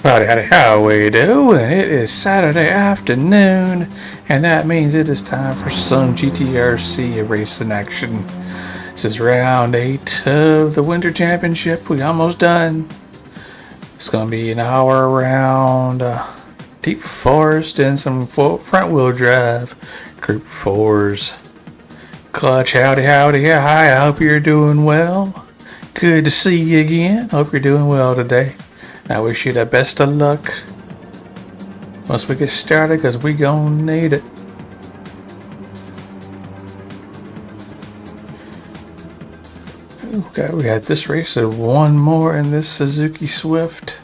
Howdy, howdy, how we doing? It is Saturday afternoon, and that means it is time for some GTRC racing action. This is round 8 of the Winter Championship. We almost done. It's going to be an hour around deep forest and some front-wheel drive. Group 4s. Clutch, howdy, howdy, yeah, hi, I hope you're doing well. Good to see you again. Hope you're doing well today. I wish you the best of luck once we get started, because we gonna need it. Okay, we had this race and one more in this Suzuki Swift.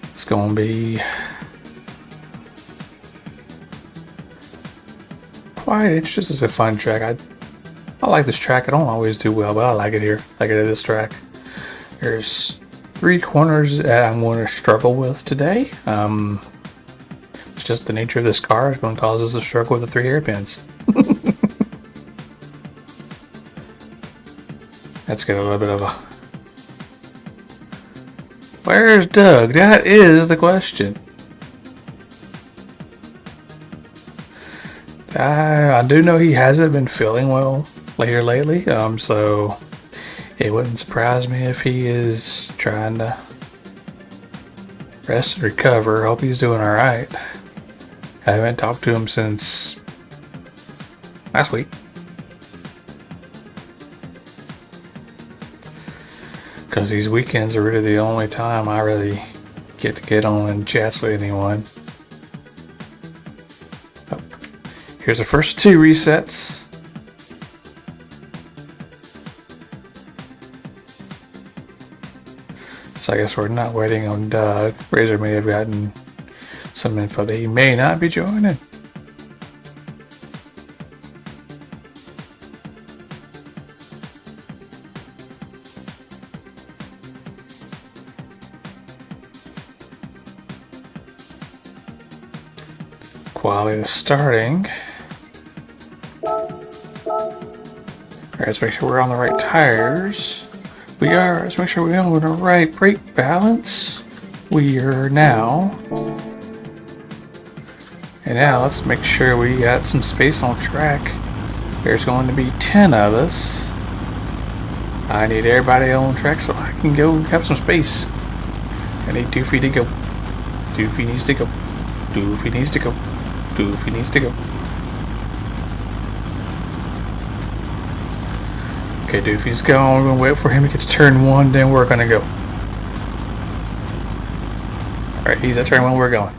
It's gonna be quite interesting. It's a fun track. I like this track. I don't always do well, but I like it here. I like it at this track. There's 3 corners that I'm going to struggle with today. It's just the nature of this car. It's going to cause us to struggle with the 3 hairpins. Let's get a little bit of a... Where's Doug? That is the question. I do know he hasn't been feeling well lately, so it wouldn't surprise me if he is trying to rest and recover. Hope he's doing alright. I haven't talked to him since last week. Because these weekends are really the only time I really get to get on and chat with anyone. Oh, here's the first 2 resets. So I guess we're not waiting on Doug. Razor may have gotten some info that he may not be joining. Quality is starting. Alright, let's make sure we're on the right tires. We are. Let's make sure we're on the right brake balance. We are now. And now let's make sure we got some space on track. There's going to be 10 of us. I need everybody on track so I can go have some space. I need Doofy to go. Doofy needs to go. Doofy needs to go. Doofy needs to go. Okay, Doofy's going. We're gonna wait for him to get to turn 1, then we're gonna go. Alright, he's at turn 1, we're going.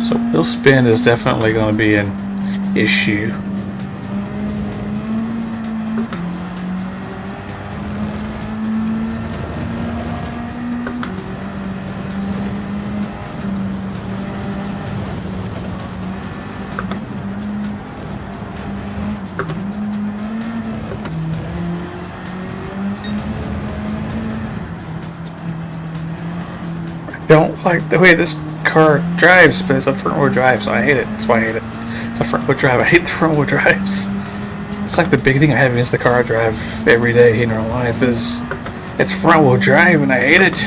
So wheel spin is definitely gonna be an issue. Don't like the way this car drives, but it's a front wheel drive, so I hate it. That's why I hate it. It's a front wheel drive. I hate the front wheel drives. It's like the big thing I have against the car I drive every day in real life is it's front wheel drive, and I hate it.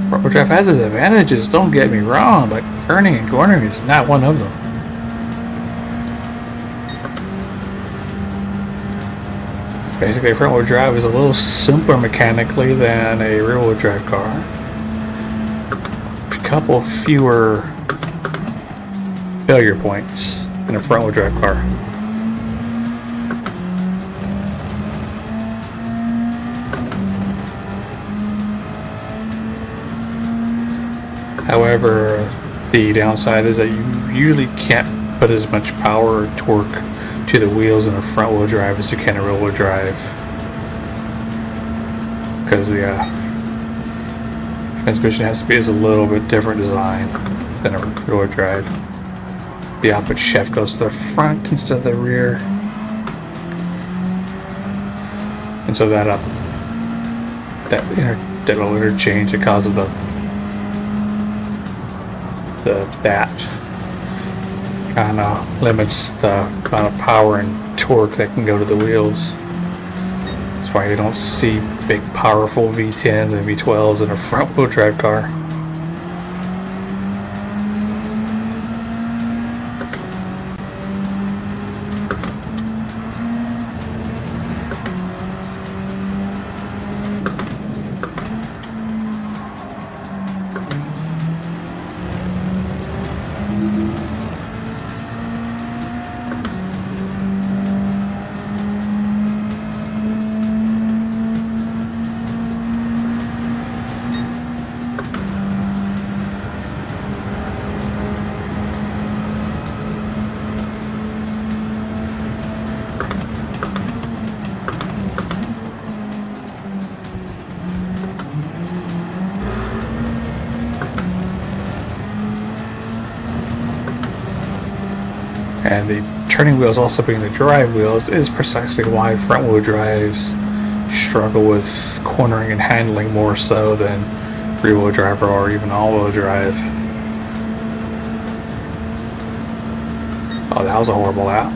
Front wheel drive has its advantages, don't get me wrong, but turning and cornering is not one of them. Basically, a front-wheel drive is a little simpler mechanically than a rear-wheel drive car. A couple fewer failure points in a front-wheel drive car. However, the downside is that you usually can't put as much power or torque to the wheels in a front wheel drive as you can a rear wheel drive, because the transmission has to be a little bit different design than a rear wheel drive. The output shaft goes to the front instead of the rear, and so that inner dead little interchange, it causes that kind of limits the amount of power and torque that can go to the wheels. That's why you don't see big powerful V10s and V12s in a front wheel drive car. And the turning wheels also being the drive wheels is precisely why front wheel drives struggle with cornering and handling more so than rear wheel drive or even all wheel drive. Oh, that was a horrible lap.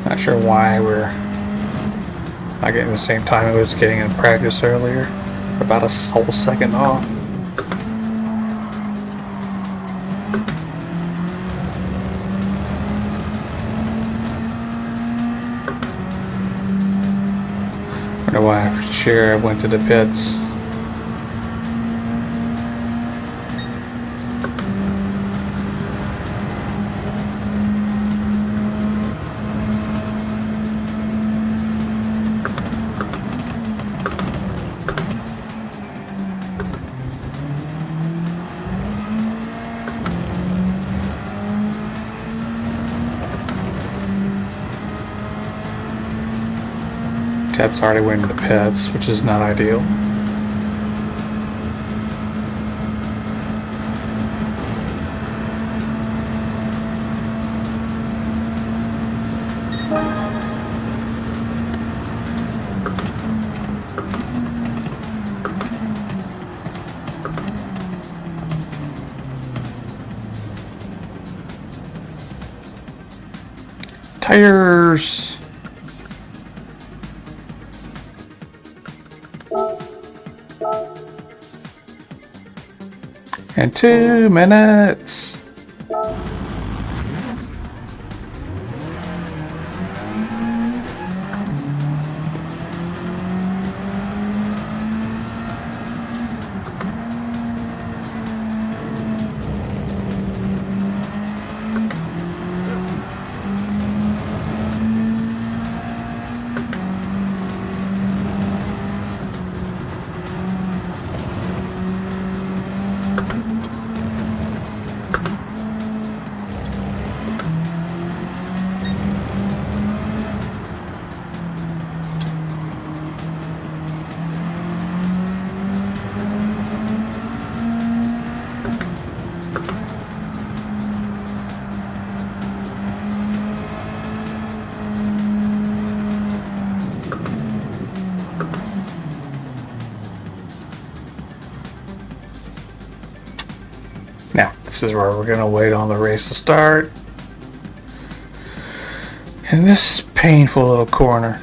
Not sure why we're not getting the same time it was getting in practice earlier. About a whole second off. Wonder why after cheer I went to the pits. Tep's already went to the pits, which is not ideal. Tires! In 2 minutes. Now, this is where we're going to wait on the race to start. In this painful little corner.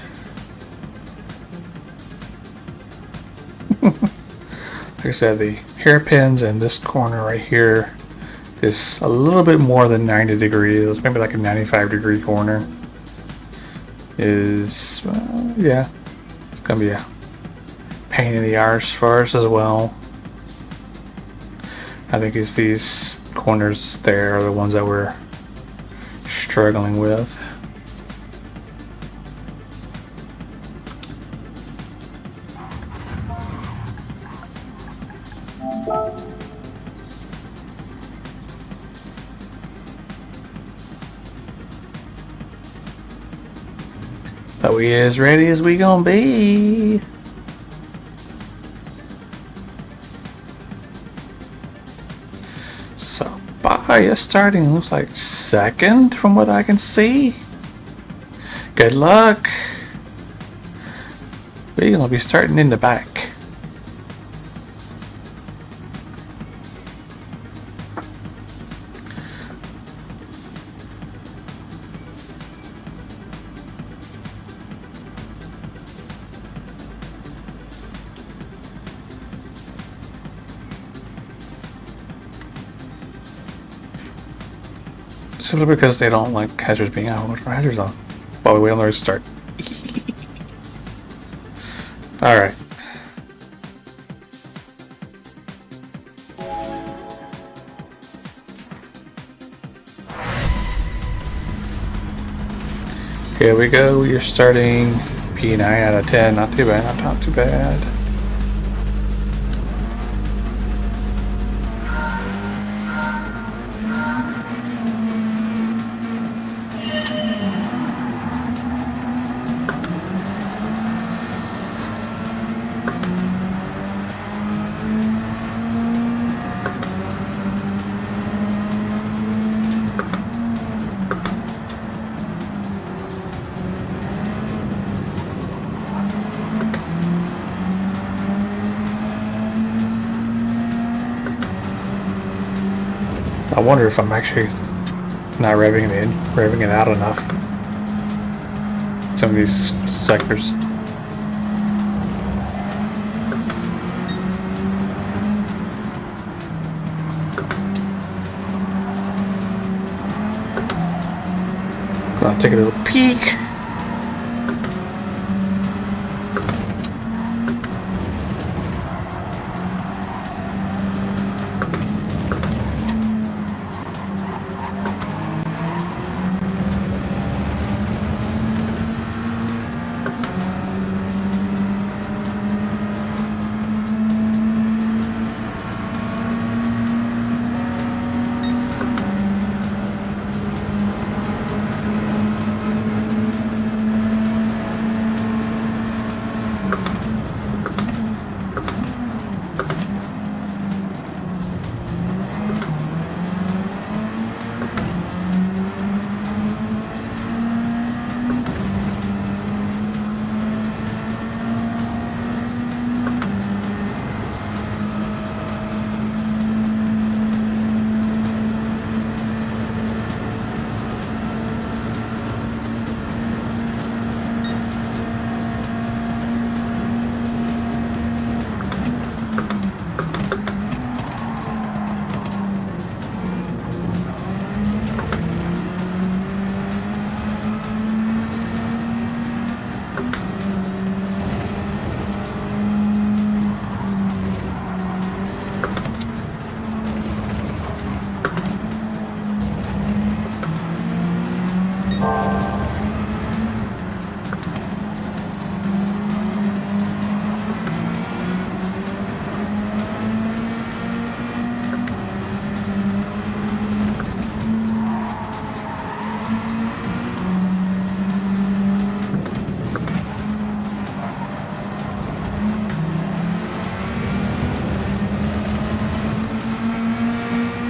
Like I said, the hairpins in this corner right here is a little bit more than 90 degrees, maybe like a 95-degree corner. Yeah, it's going to be a pain in the arse for us as well. I think it's these corners there are the ones that we're struggling with. Are we as ready as we gonna be? So Baya starting looks like second from what I can see. Good luck. We're gonna be starting in the back. Simply because they don't like hazards being out. What's hazards on? While we wait on the start. Alright. Here we go. You're starting P9 out of 10. Not too bad. Not too bad. I wonder if I'm actually not revving it out enough. Some of these sectors. Gonna take a little peek.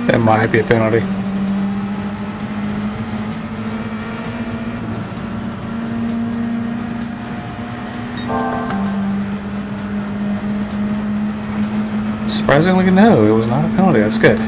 That might be a penalty. Surprisingly, no, it was not a penalty. That's good.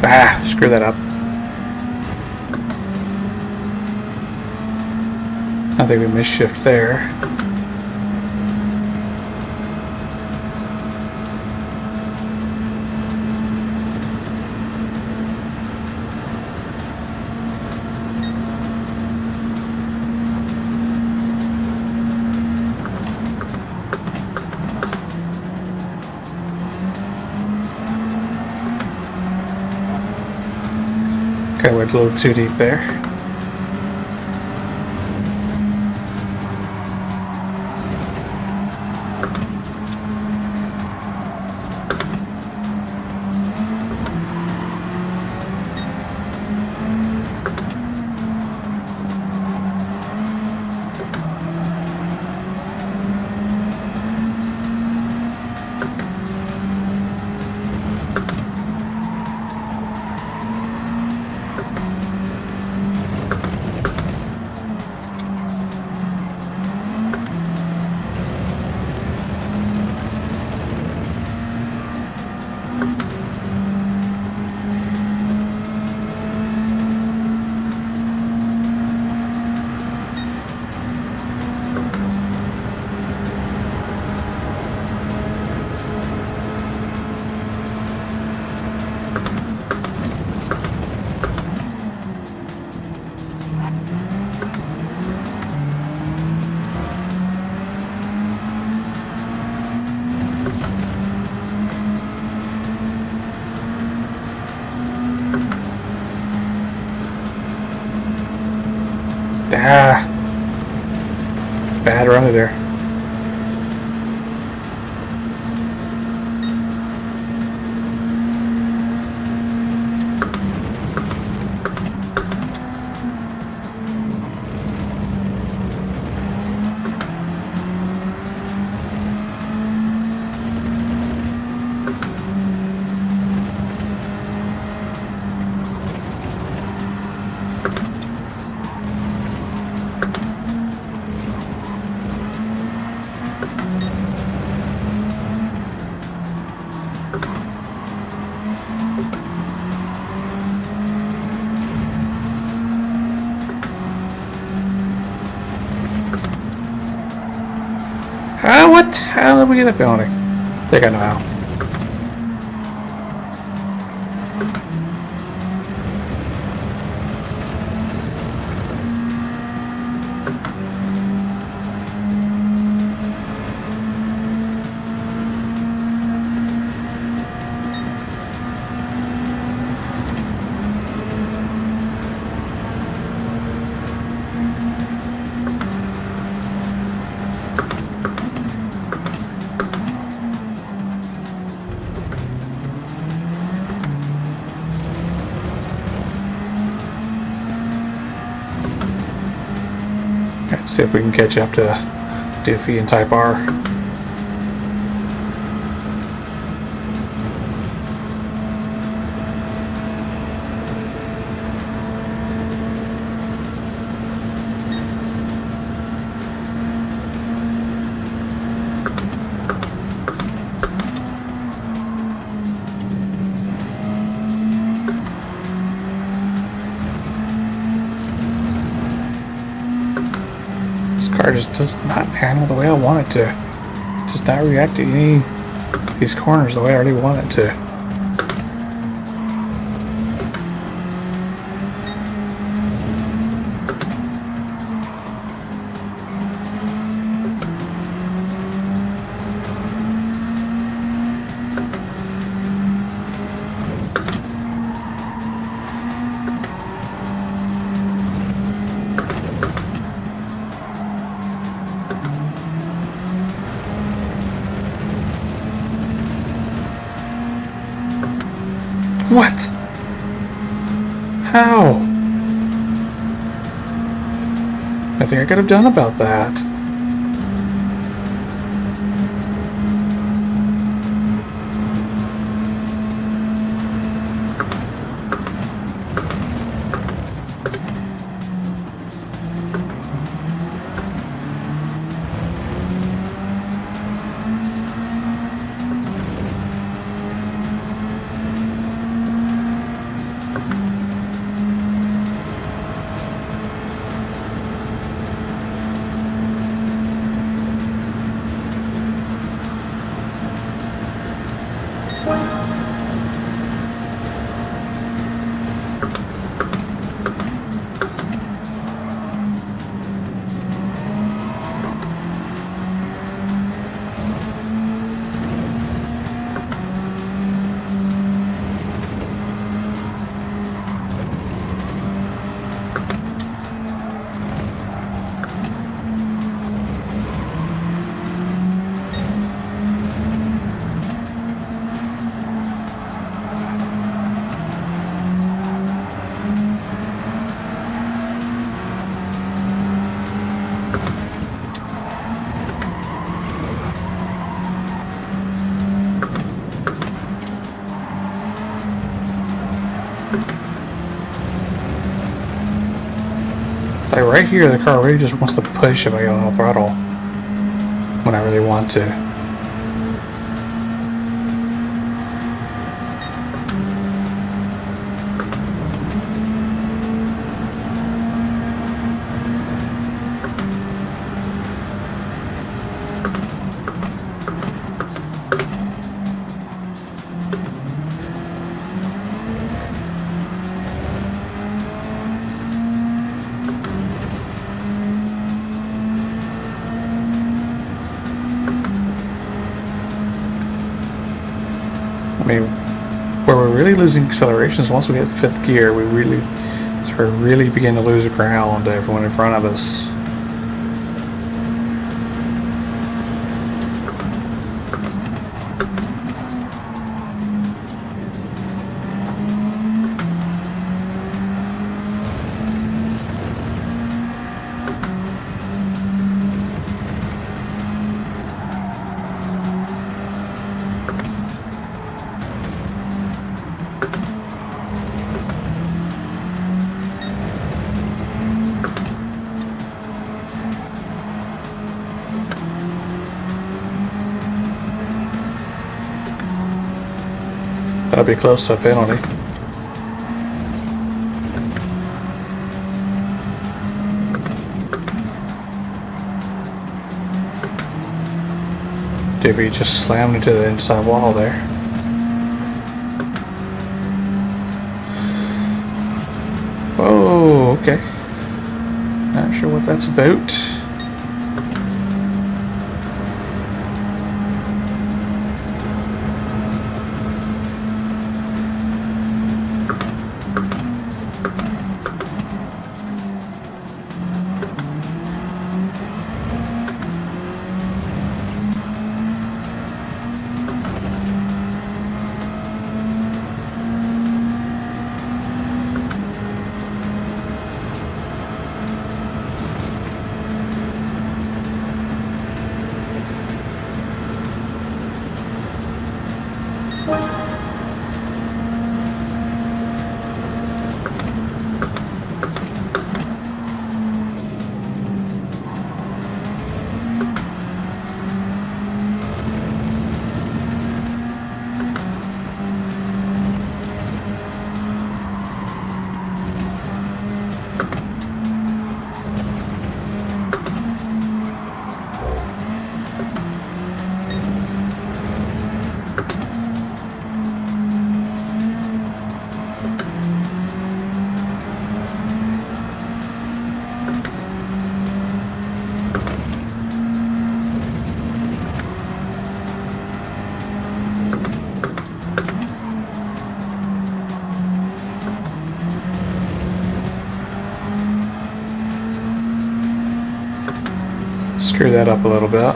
Ah, screw that up. I think we missed shift there. Okay, went a little too deep there. Ah, bad run there. What? How did we get a penalty? I think I know how. Let's see if we can catch up to Doofy and Type R. Car just does not handle the way I want it to. Does not react to any of these corners the way I really want it to. What? How? Nothing I could have done about that. Like right here, the car really just wants to push if I go on throttle whenever they want to. I mean, where we're really losing acceleration is once we hit fifth gear, we really begin to lose ground to everyone in front of us. That'll be close to a penalty. Did we just slam into the inside wall there? Oh, okay. Not sure what that's about. Screw that up a little bit.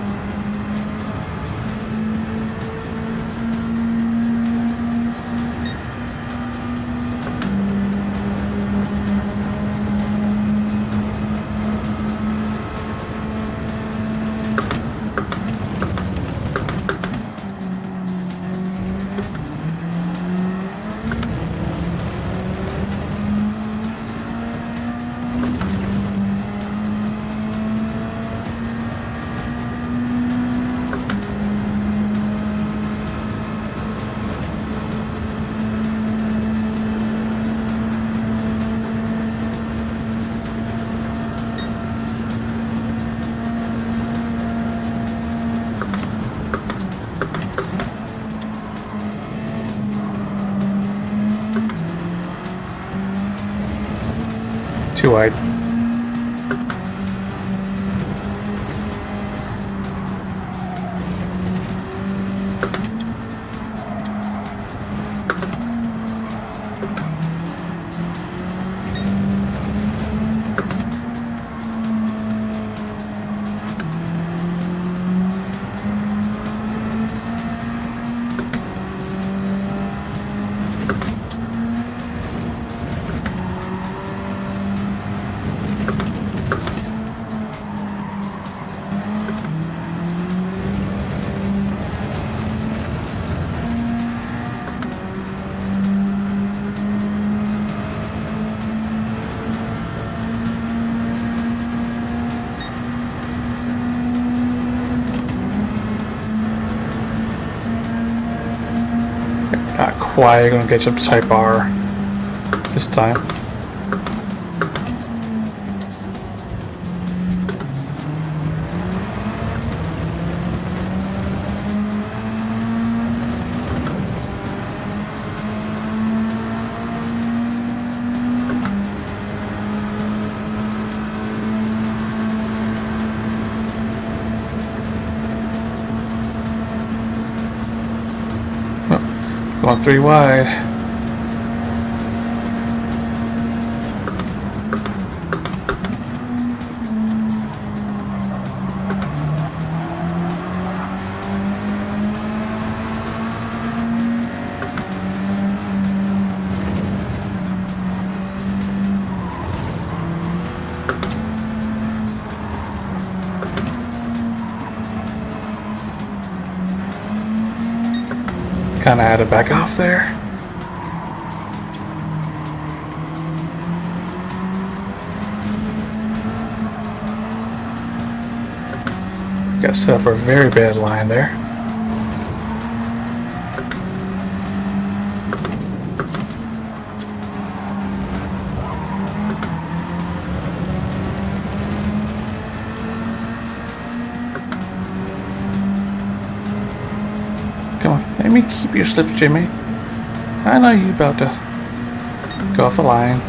Too wide. why you're going to catch up to Type R this time. Going 3 wide. Kind of had to back off there. Got set up for a very bad line there. Come on, let me keep your slips, Jimmy. I know you about to go off the line.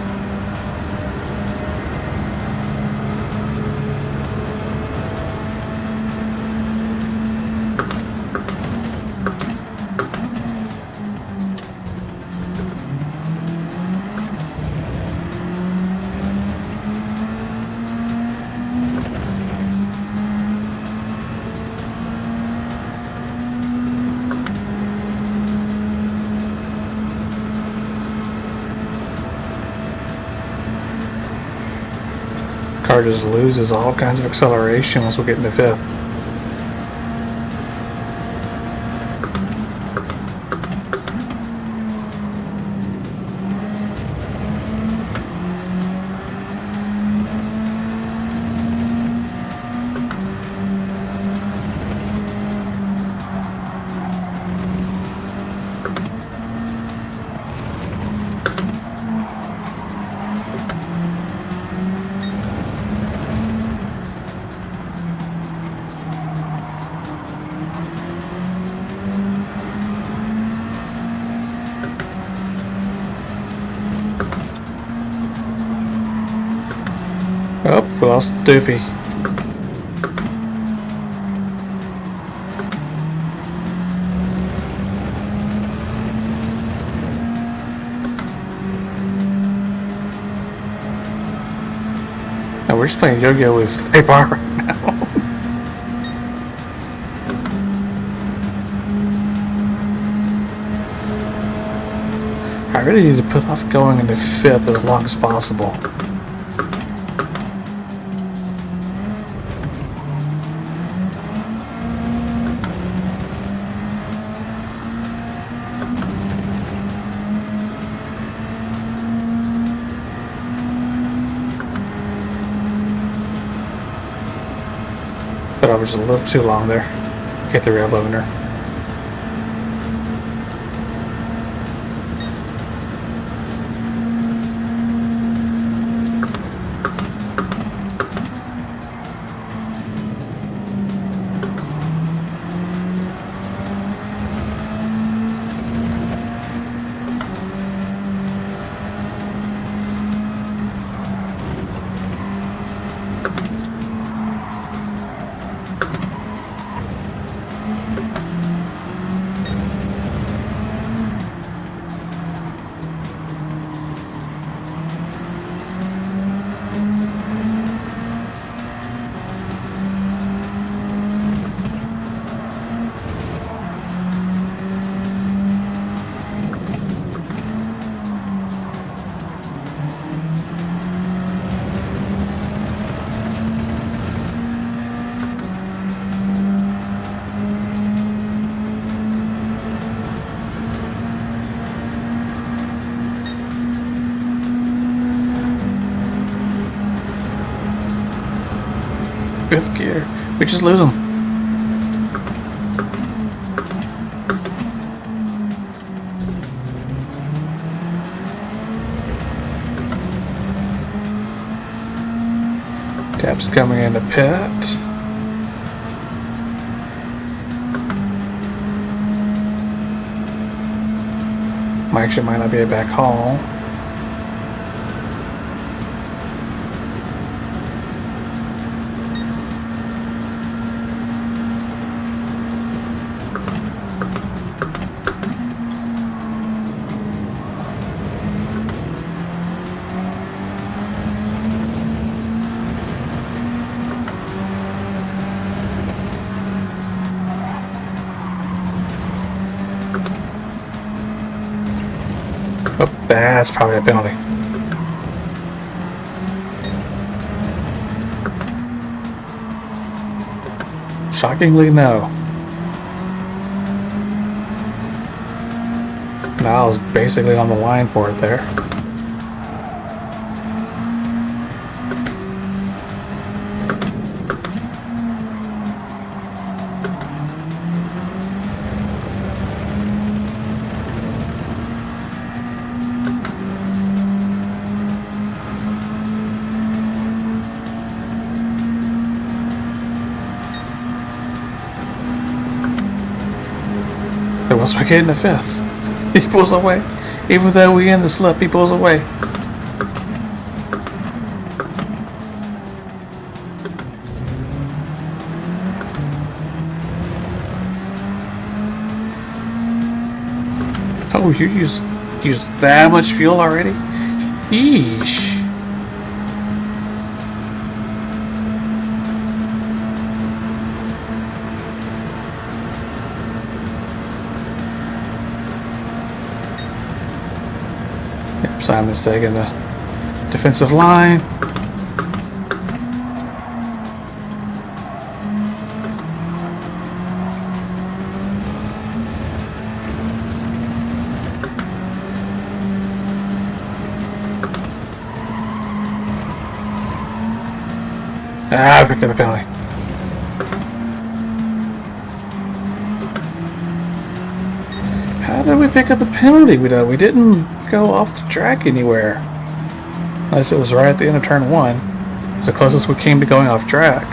Car just loses all kinds of acceleration once we get into 5th. Oh, we lost Doofy. Now we're just playing yo-yo with paper right now. I really need to put off going into 5th as long as possible. But I was a little too long there. Hit the rear opener. Fifth gear. We just lose them. Tap's coming in the pit. Actually might not be a back haul. Oh, that's probably a penalty. Shockingly, no. Niles basically on the line for it there. Once we get in the fifth, he pulls away. Even though we in the slip, he pulls away. Oh, you used that much fuel already? Yeesh. Simon's taking the defensive line. I picked up a penalty. How did we pick up a penalty? We didn't go off the track anywhere. Unless it was right at the end of turn 1. It was the closest we came to going off track.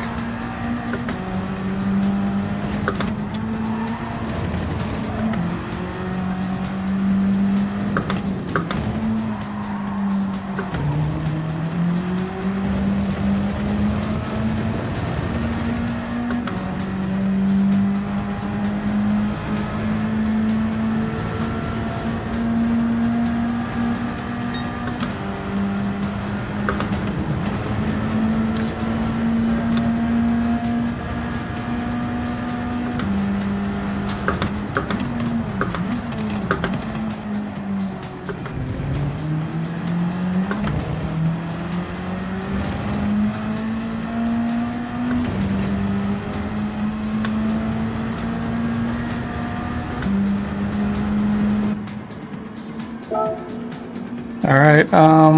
Alright, I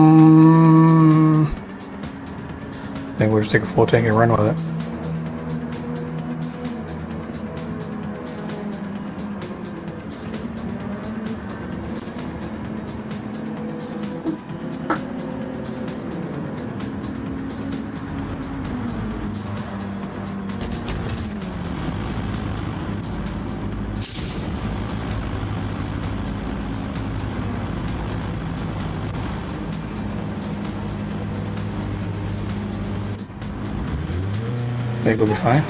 think we'll just take a full tank and run with it. I think we'll be fine.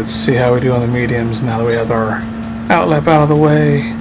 Let's see how we do on the mediums now that we have our outlap out of the way.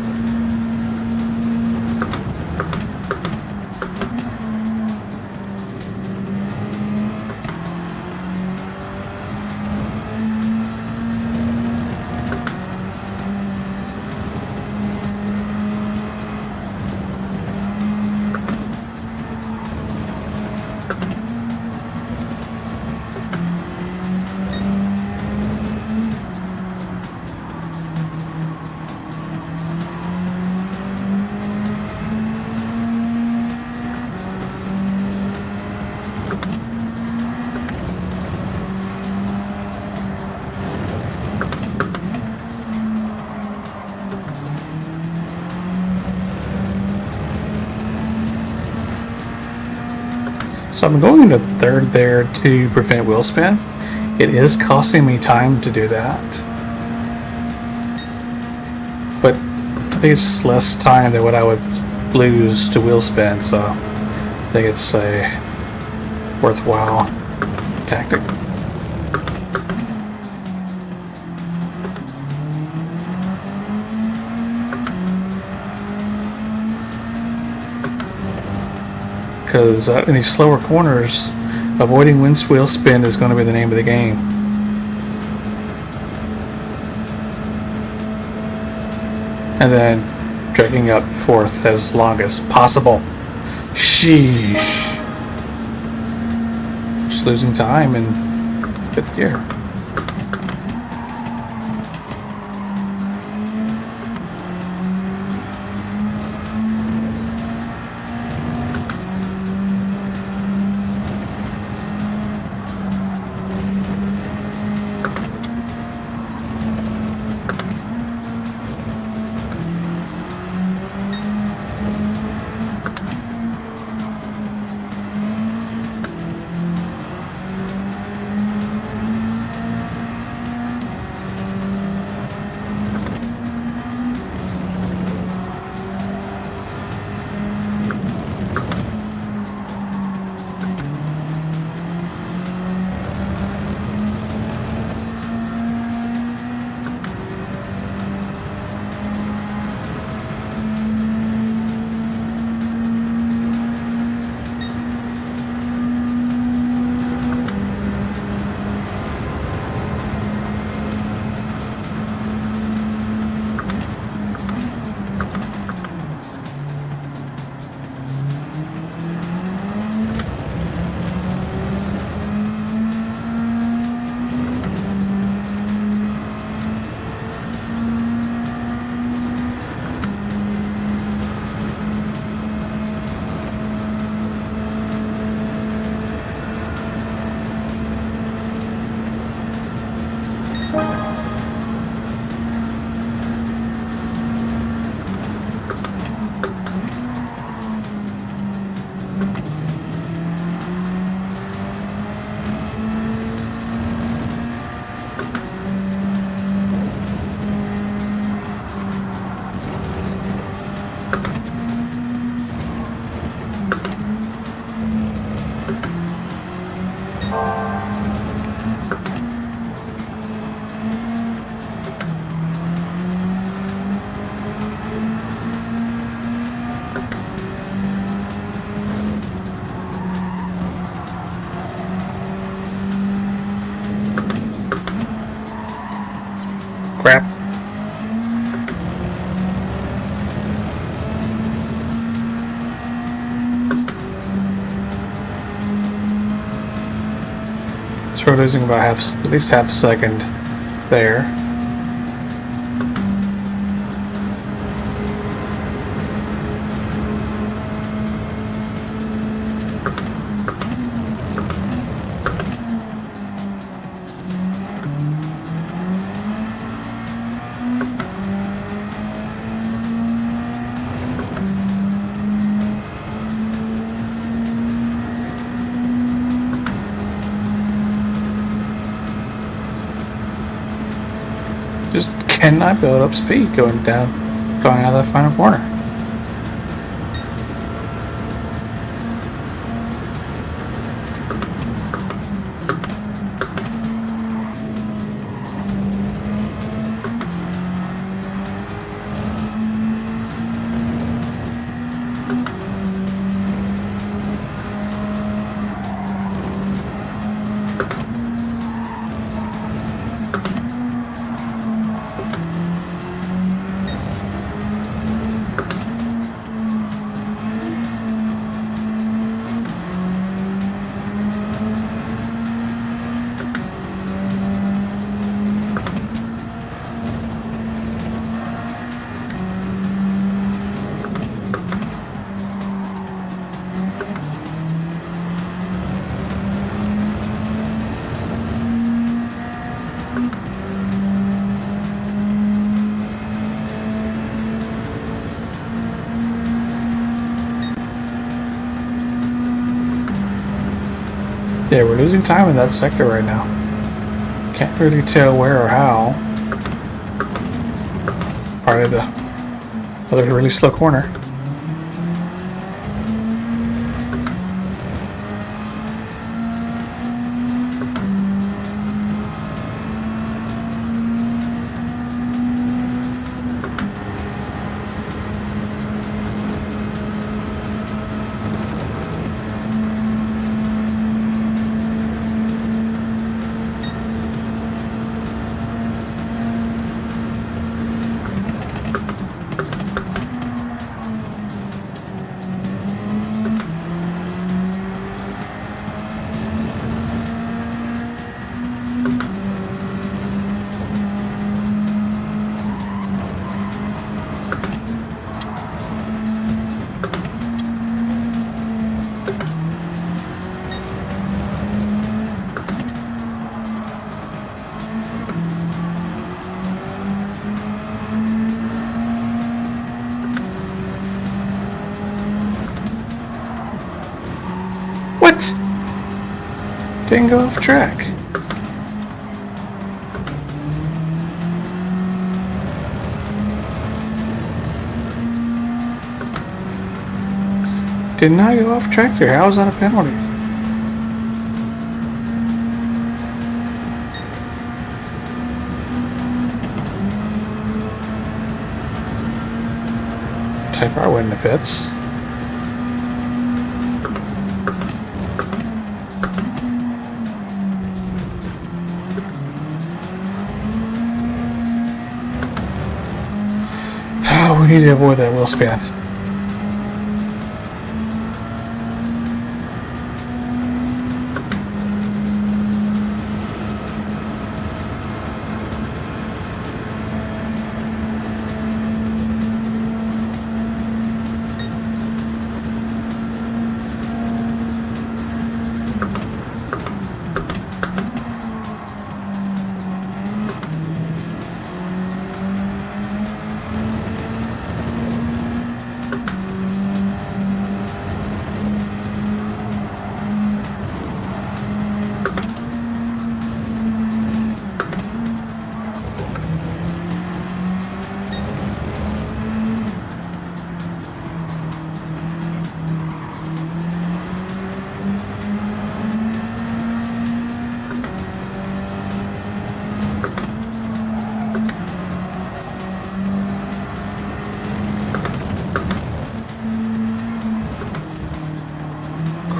So I'm going into third there to prevent wheel spin. It is costing me time to do that, but I think it's less time than what I would lose to wheel spin, so I think it's a worthwhile tactic. Because in these slower corners, avoiding wheel spin is going to be the name of the game. And then dragging up fourth as long as possible. Sheesh. Just losing time in fifth gear. Crap. So we're losing about at least half a second there. Just cannot build up speed going out of that final corner. Yeah, we're losing time in that sector right now. Can't really tell where or how. Part of the other really slow corner. What? Didn't go off track. Did not go off track there. How is that a penalty? Type R went in the pits. Oh, we need to avoid that wheel span.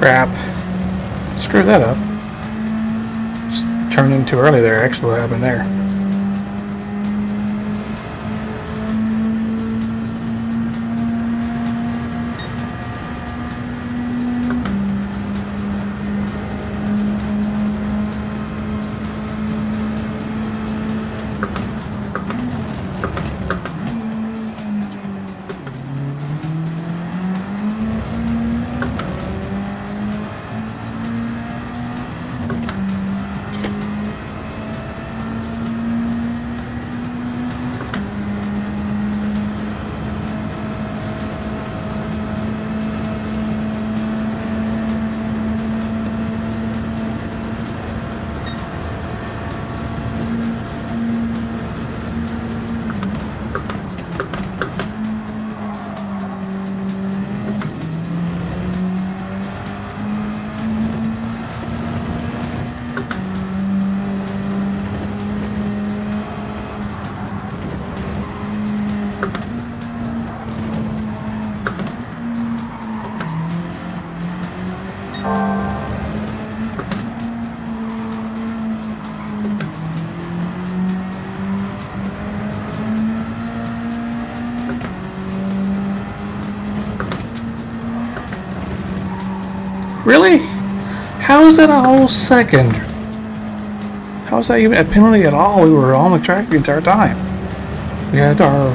Crap. Screw that up. Just turned in too early there. Actually, what happened there? Really? How is that a whole second? How is that even a penalty at all? We were on the track the entire time. We had our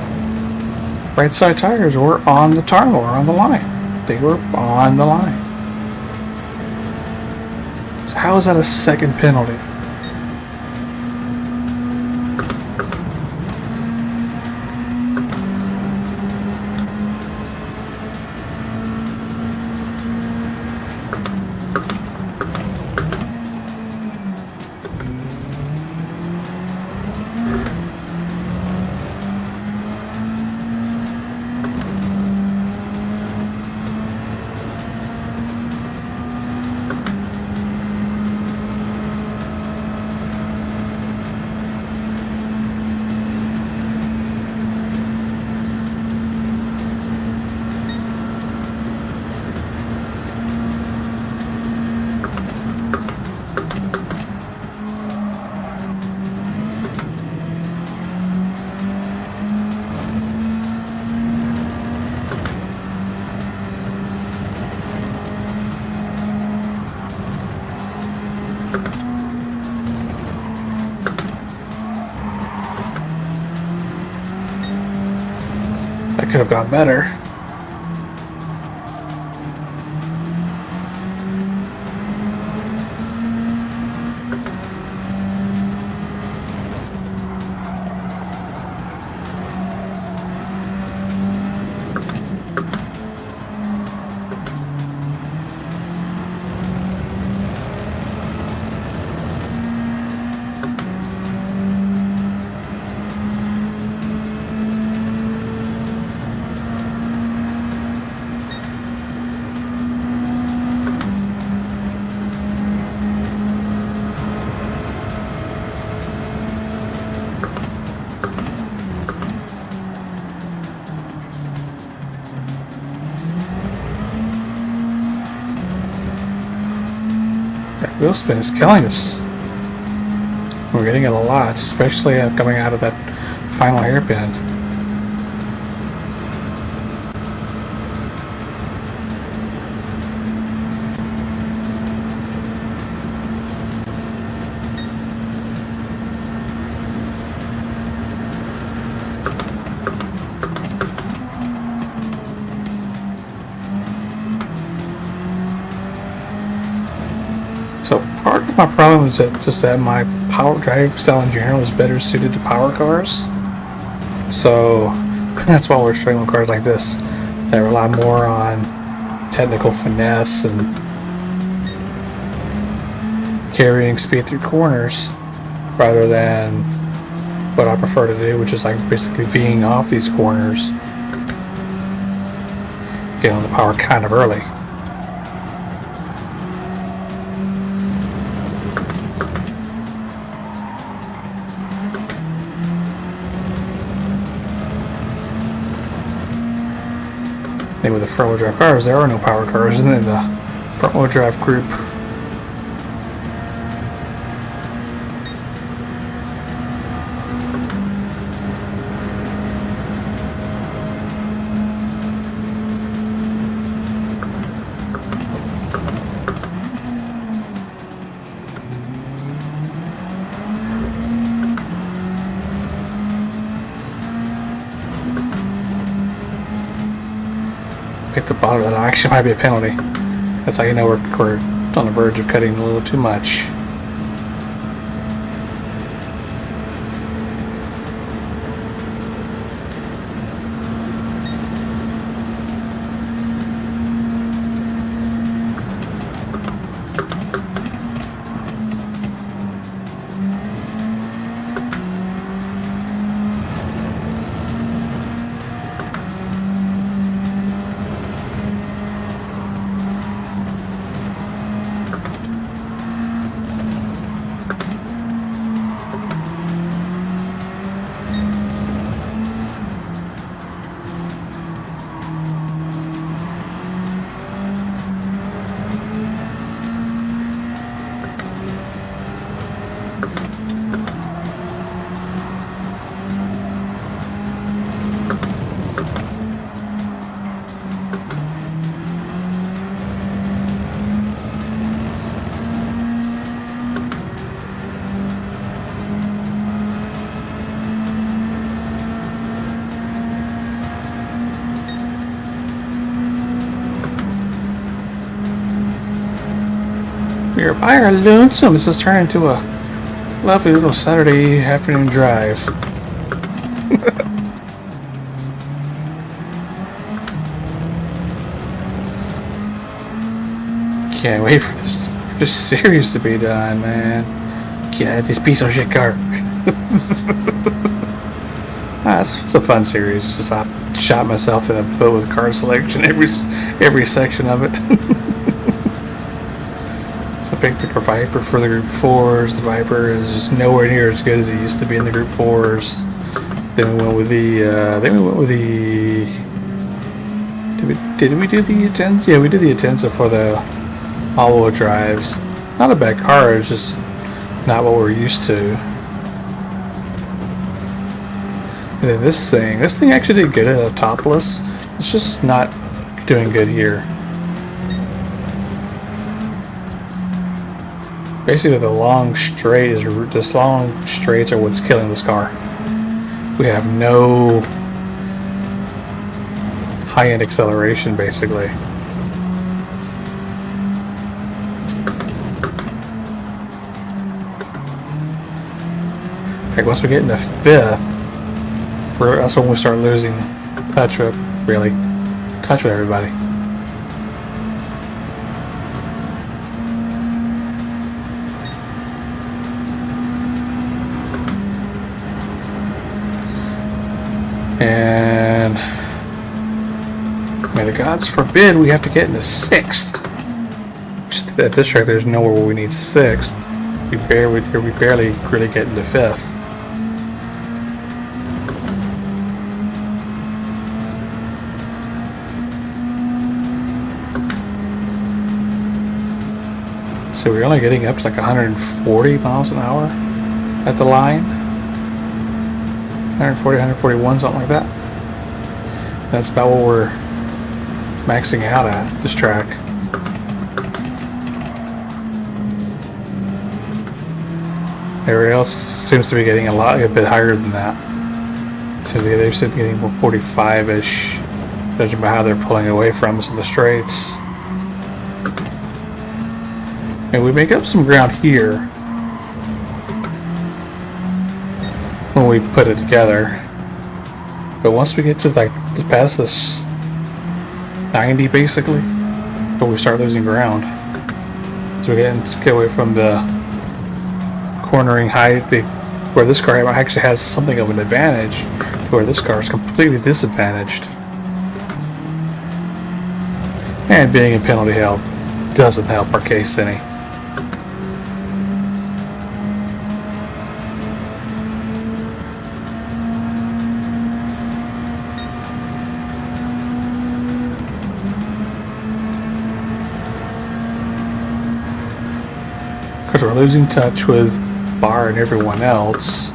right side tires were on the tarmac or on the line. They were on the line. So how is that a second penalty? That could have gone better. Wheel spin is killing us. We're getting it a lot, especially coming out of that final hairpin. So part of my problem is that my power drive style in general is better suited to power cars. So that's why we're struggling with cars like this that rely more on technical finesse and carrying speed through corners rather than what I prefer to do, which is like basically V'ing off these corners, getting on the power kind of early. With the front wheel drive cars, there are no power cars in the front wheel drive group. Pick the bottom of that actually might be a penalty. That's how you know we're on the verge of cutting a little too much. We're by our lonesome. This has turned into a lovely little Saturday afternoon drive. Can't wait for this series to be done, man. Get out of this piece of shit car. It's a fun series. Just I shot myself in the foot with car selection every section of it. So I picked the Viper for the Group 4s. The Viper is just nowhere near as good as it used to be in the Group 4s. Then we went with the did we do the Intensa? Yeah, we did the Intensa for the all-wheel drives. Not a bad car, it's just not what we're used to. And then this thing actually did good at a topless. It's just not doing good here. Basically, the long straights are what's killing this car. We have no high-end acceleration, basically. Like once we get into 5th, that's when we start losing touch with everybody. And may the gods forbid we have to get into 6th. Just at this track, there's nowhere where we need 6th. We barely really get into 5th. So we're only getting up to like 140 miles an hour at the line. 140, 141, something like that. That's about what we're maxing out at this track. Everybody else seems to be getting a bit higher than that. So they're getting 45-ish, judging by how they're pulling away from us in the straights. And we make up some ground here when we put it together. But once we get to like past this 90 basically, but we start losing ground. So we get away from the cornering height, where this car actually has something of an advantage, where this car is completely disadvantaged. And being in penalty hell doesn't help our case any. Because we're losing touch with Bar and everyone else.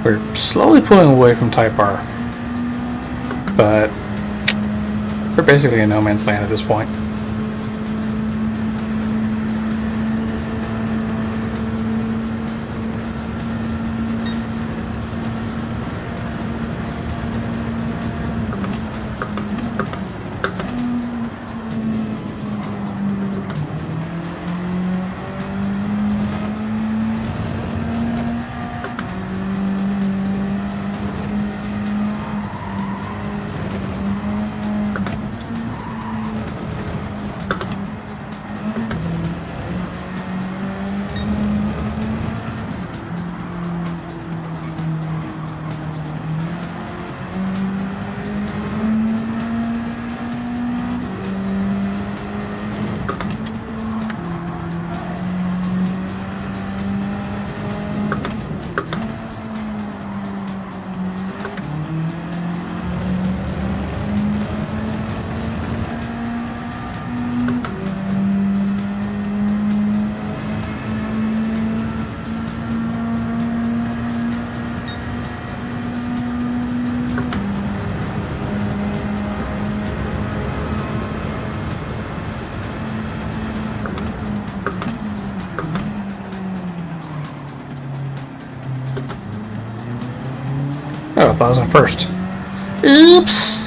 We're slowly pulling away from Type R, but we're basically in no man's land at this point. Oh, I thought I was on first. Oops!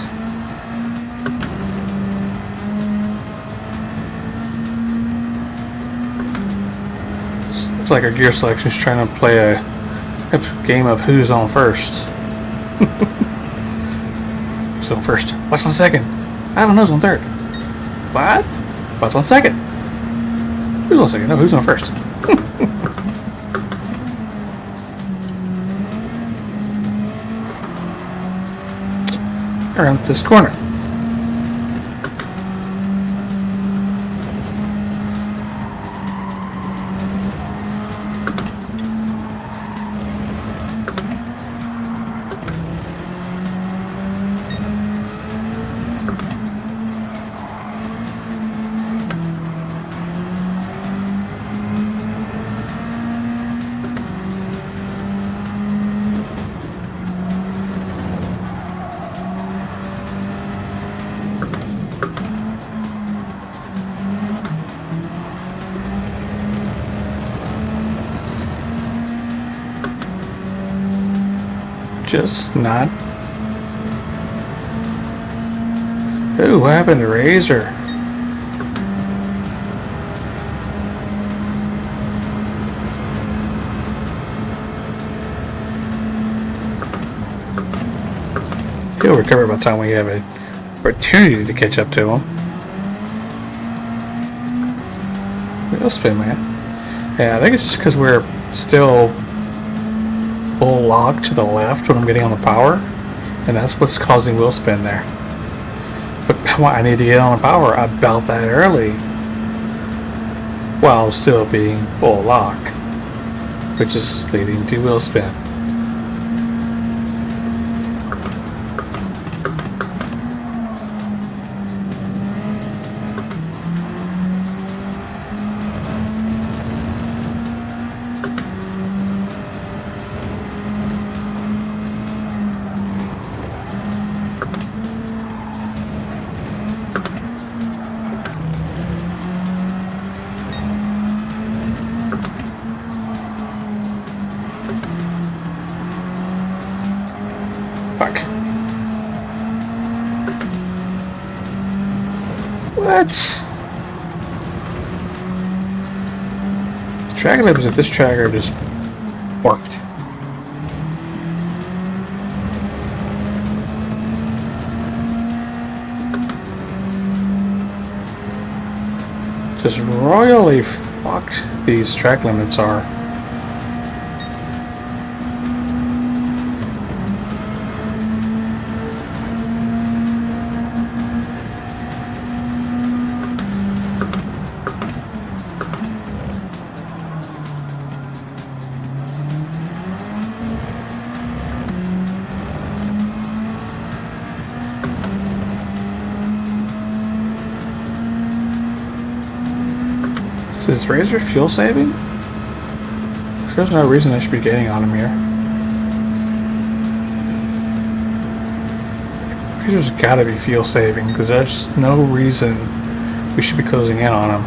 Looks like our gear selection is trying to play a game of who's on first. Who's on first? What's on second? I don't know who's on third. What? What's on second? Who's on second? No, who's on first? Around this corner. just not. Ooh, what happened to Razor? He'll recover by the time we have an opportunity to catch up to him. Wheel spin, man. Yeah, I think it's just because we're still full lock to the left when I'm getting on the power, and that's what's causing wheel spin there. But I need to get on the power about that early while still being full lock, which is leading to wheel spin. Fuck. What? The track limits at this tracker just worked. Just royally fucked these track limits are. Is Razor fuel saving? There's no reason I should be gaining on him here. Razor's gotta be fuel saving because there's no reason we should be closing in on him.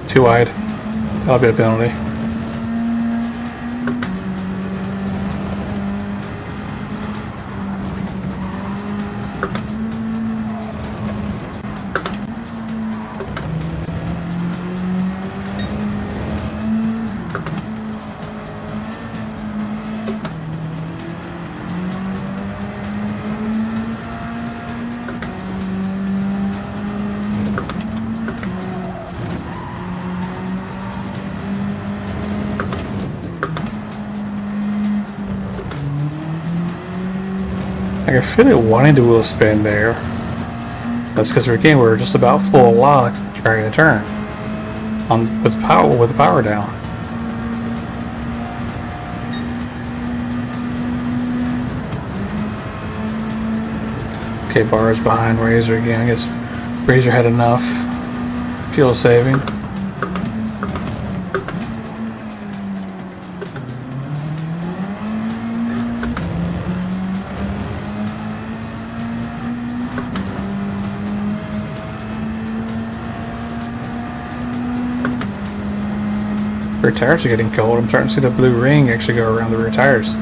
Too wide. That'll be a penalty. I can feel it wanting to wheel spin there. That's because we're just about full lock trying to turn with the power down. Okay, bars behind Razor again. I guess Razor had enough fuel saving. Rear tires are getting cold. I'm starting to see the blue ring actually go around the rear tires.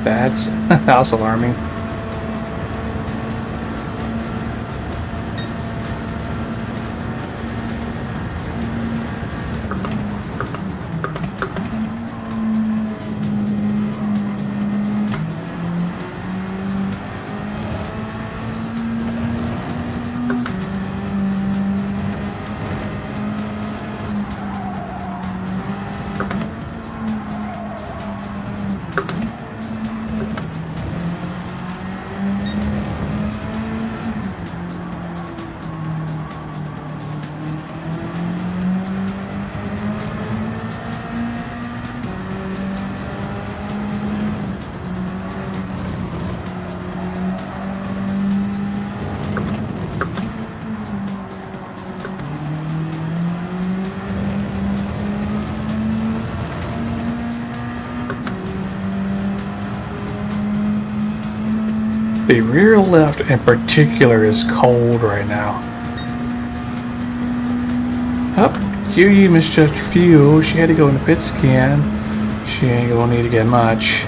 That's alarming. The rear left in particular is cold right now. Oh, you misjudged fuel. She had to go in the pits again. She ain't gonna need to get much.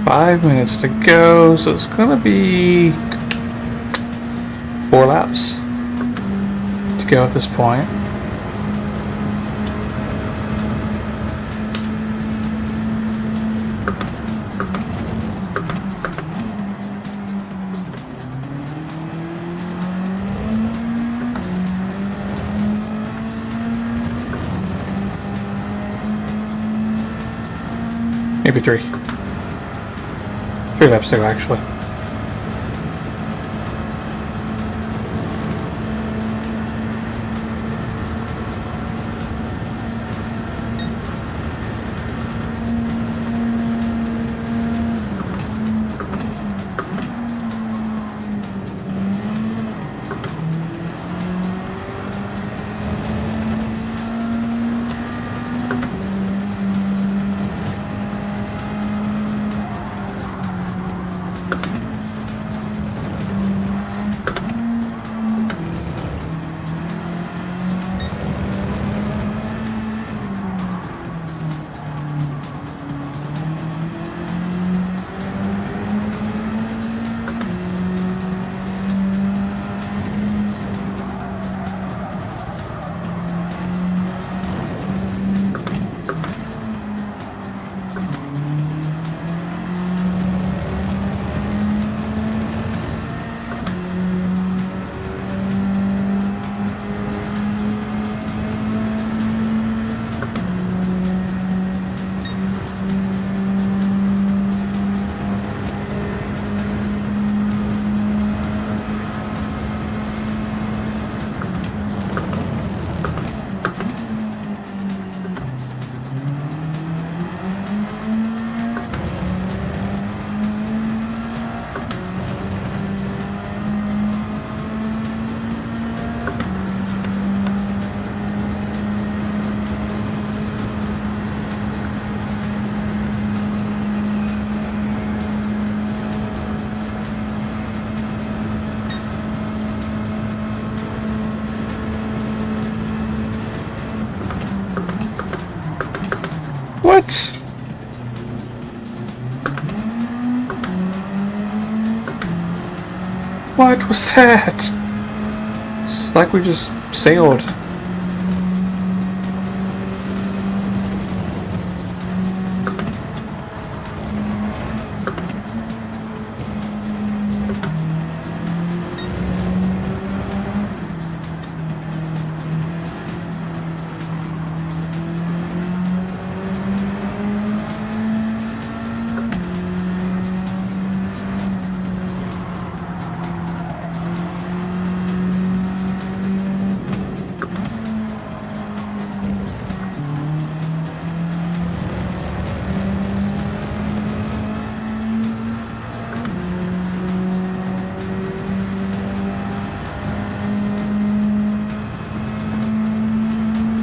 Five minutes to go, so it's gonna be 4 laps to go at this point. Maybe 3. 3 laps to go, actually. What? What was that? It's like we just sailed.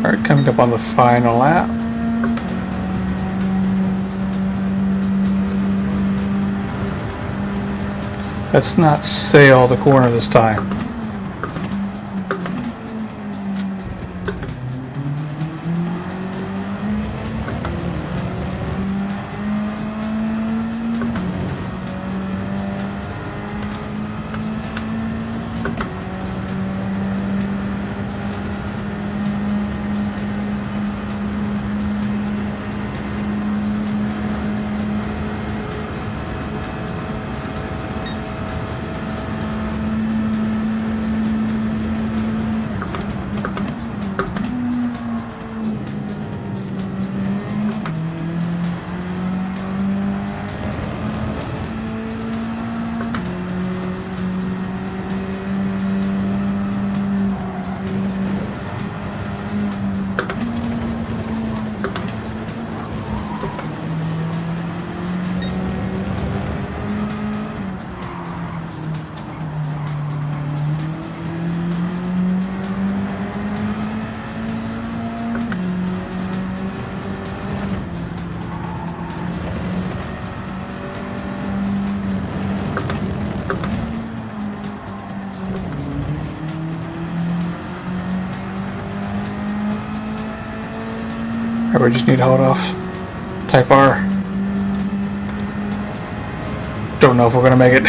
Alright, coming up on the final lap. Let's not sail the corner this time. Or we just need to hold off. Type R. Don't know if we're gonna make it.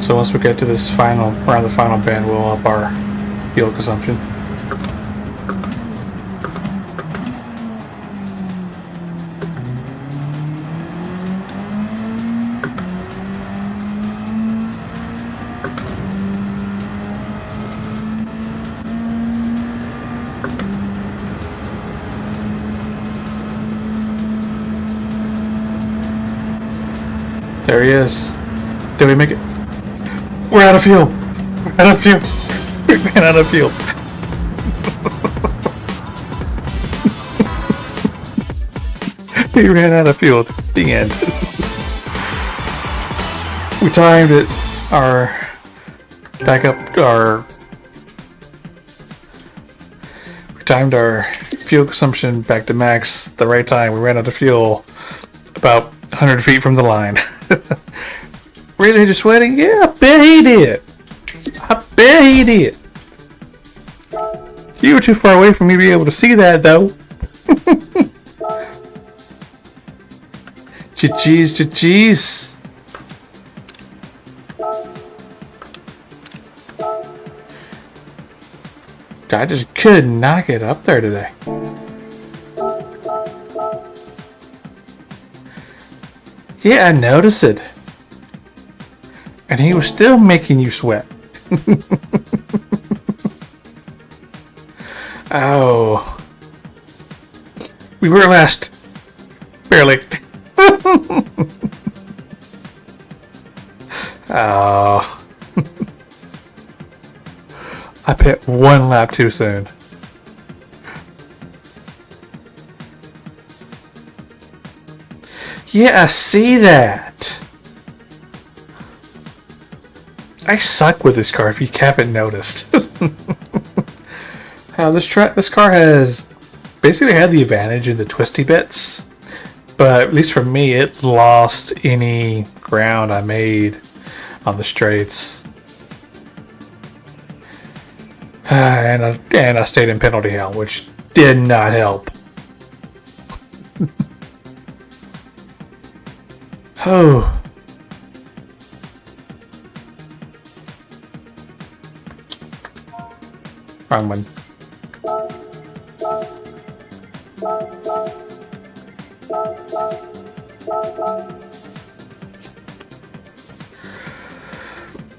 So once we get to this final, around the final bend, we'll up our fuel consumption. There he is. Did we make it? We're out of fuel. We're out of fuel. We ran out of fuel. We ran out of fuel at the end. We timed it. We timed our fuel consumption back to max the right time. We ran out of fuel about 100 feet from the line. Really just sweating? Yeah, I bet he did. I bet he did. You were too far away from me to be able to see that, though. Jeez, jeez. I just could not get up there today. Yeah, I noticed it. And he was still making you sweat. Oh. We were last. Barely. Oh. I pit one lap too soon. Yeah, I see that. I suck with this car if you haven't noticed. This car has basically had the advantage in the twisty bits, but at least for me, it lost any ground I made on the straights. And I stayed in penalty hell, which did not help. Oh. Wrong one.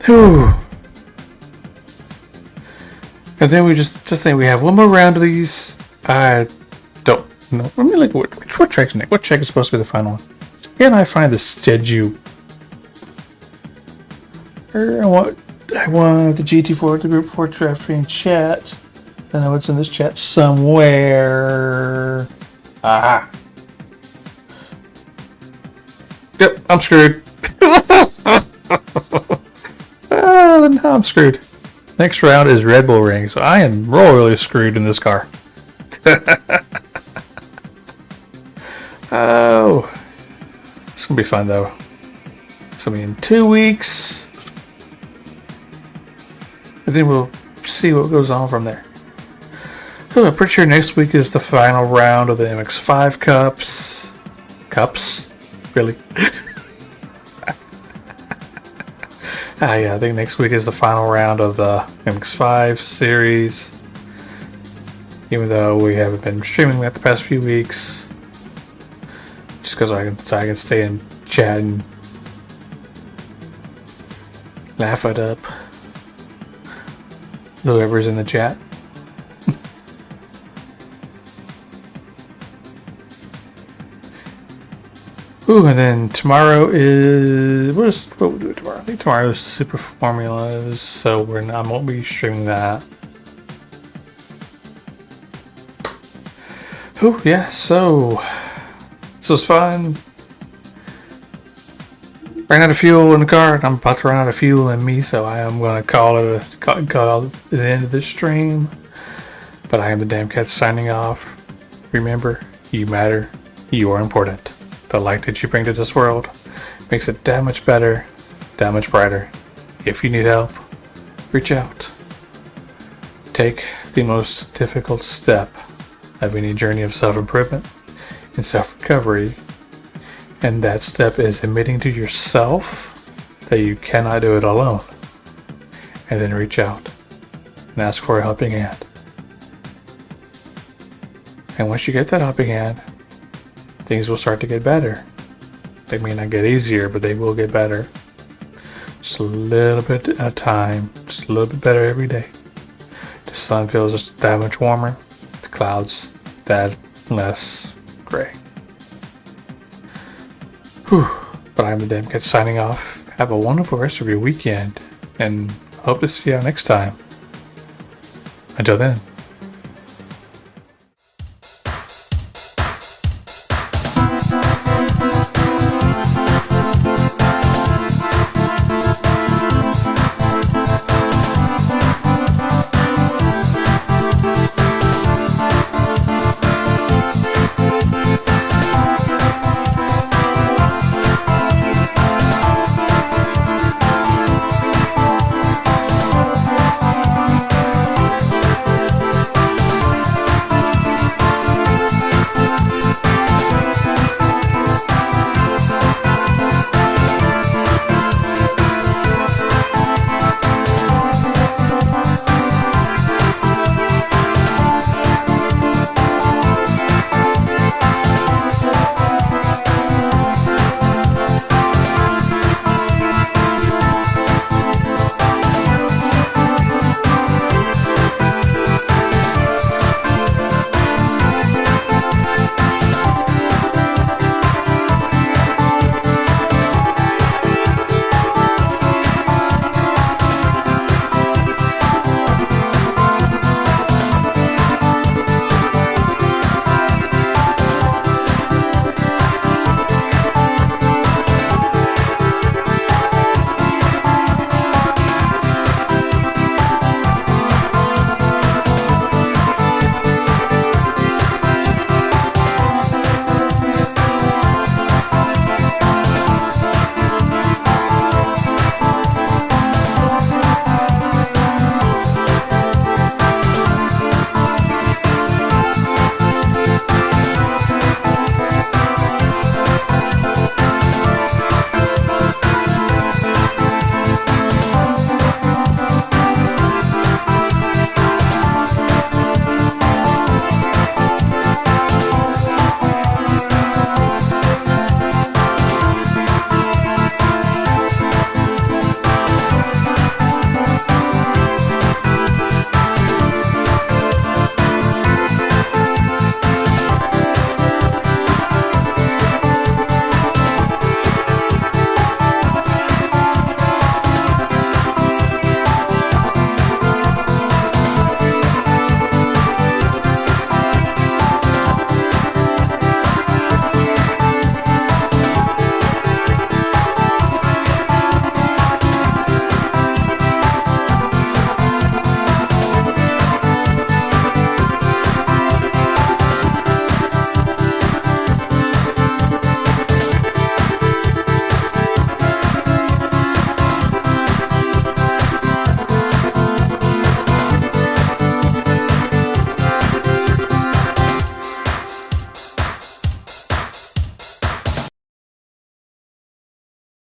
Whew. And then we just think we have one more round of these. I don't know. Let me look at what track's next. What track is supposed to be the final one? Can I find the schedule? I want the GT4 to group 4 draft free in chat. I know it's in this chat somewhere. Aha. Yep, I'm screwed. Now I'm screwed. Next round is Red Bull Ring, so I am royally screwed in this car. It'll be fun though. It's gonna be in 2 weeks. And then we'll see what goes on from there. So I'm pretty sure next week is the final round of the MX5 Cups. Cups? Really? Yeah, I think next week is the final round of the MX5 series. Even though we haven't been streaming that the past few weeks. Just because I can stay in chat and laugh it up. Whoever's in the chat. Ooh, and then tomorrow is what we'll do tomorrow. I think tomorrow is Super Formulas, so I won't be streaming that. Ooh, yeah. So this was fun. Ran out of fuel in the car, and I'm about to run out of fuel in me, so I am going to call it the end of this stream. But I am the Damn Cat signing off. Remember, you matter. You are important. The light that you bring to this world makes it that much better, that much brighter. If you need help, reach out. Take the most difficult step of any journey of self-improvement and self-recovery, and that step is admitting to yourself that you cannot do it alone, and then reach out and ask for a helping hand. And once you get that helping hand, things will start to get better. They may not get easier, but they will get better. Just a little bit at a time. Just a little bit better every day. The sun feels just that much warmer. The clouds that less gray. Whew. But I'm the Damn Cat signing off. Have a wonderful rest of your weekend. And hope to see you next time. Until then.